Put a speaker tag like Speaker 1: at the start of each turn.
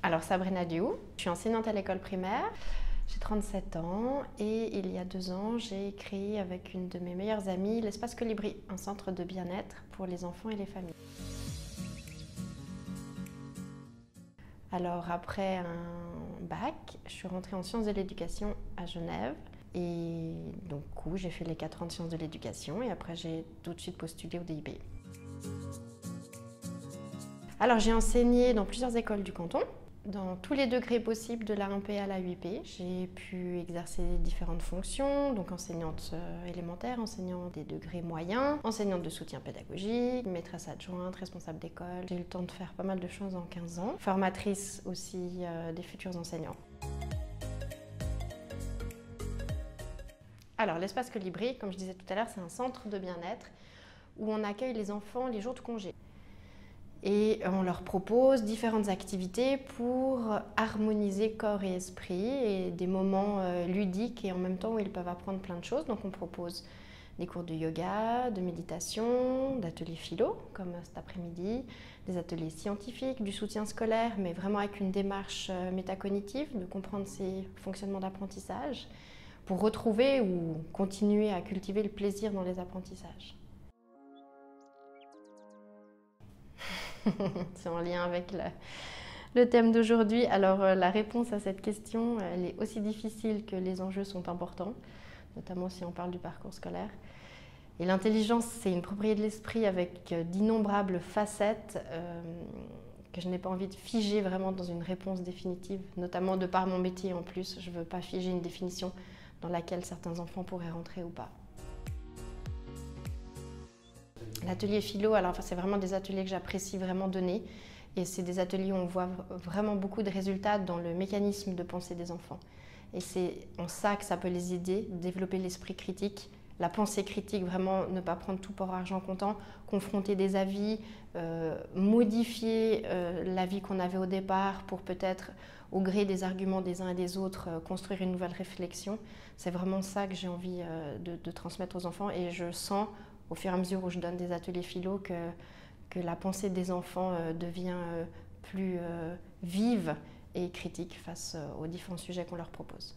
Speaker 1: Alors Sabrina Diou, je suis enseignante à l'école primaire, j'ai 37 ans et il y a 2 ans j'ai créé avec une de mes meilleures amies l'Espace Colibri, un centre de bien-être pour les enfants et les familles. Alors après un bac, je suis rentrée en sciences de l'éducation à Genève et donc j'ai fait les 4 ans de sciences de l'éducation et après j'ai tout de suite postulé au DIB. Alors j'ai enseigné dans plusieurs écoles du canton, dans tous les degrés possibles de la 1P à la 8P. J'ai pu exercer différentes fonctions, donc enseignante élémentaire, enseignante des degrés moyens, enseignante de soutien pédagogique, maîtresse adjointe, responsable d'école. J'ai eu le temps de faire pas mal de choses en 15 ans, formatrice aussi des futurs enseignants. Alors l'Espace Colibri, comme je disais tout à l'heure, c'est un centre de bien-être où on accueille les enfants les jours de congé. Et on leur propose différentes activités pour harmoniser corps et esprit et des moments ludiques et en même temps où ils peuvent apprendre plein de choses. Donc on propose des cours de yoga, de méditation, d'ateliers philo comme cet après-midi, des ateliers scientifiques, du soutien scolaire mais vraiment avec une démarche métacognitive, de comprendre ces fonctionnements d'apprentissage pour retrouver ou continuer à cultiver le plaisir dans les apprentissages. C'est en lien avec le thème d'aujourd'hui. Alors la réponse à cette question, elle est aussi difficile que les enjeux sont importants, notamment si on parle du parcours scolaire. Et l'intelligence, c'est une propriété de l'esprit avec d'innombrables facettes que je n'ai pas envie de figer vraiment dans une réponse définitive, notamment de par mon métier en plus. Je ne veux pas figer une définition dans laquelle certains enfants pourraient rentrer ou pas. L'atelier philo, alors c'est vraiment des ateliers que j'apprécie vraiment donner et c'est des ateliers où on voit vraiment beaucoup de résultats dans le mécanisme de pensée des enfants. Et c'est en ça que ça peut les aider, développer l'esprit critique, la pensée critique, vraiment ne pas prendre tout pour argent comptant, confronter des avis, modifier l'avis qu'on avait au départ pour peut-être, au gré des arguments des uns et des autres, construire une nouvelle réflexion. C'est vraiment ça que j'ai envie de transmettre aux enfants et je sens au fur et à mesure où je donne des ateliers philo que la pensée des enfants devient plus vive et critique face aux différents sujets qu'on leur propose.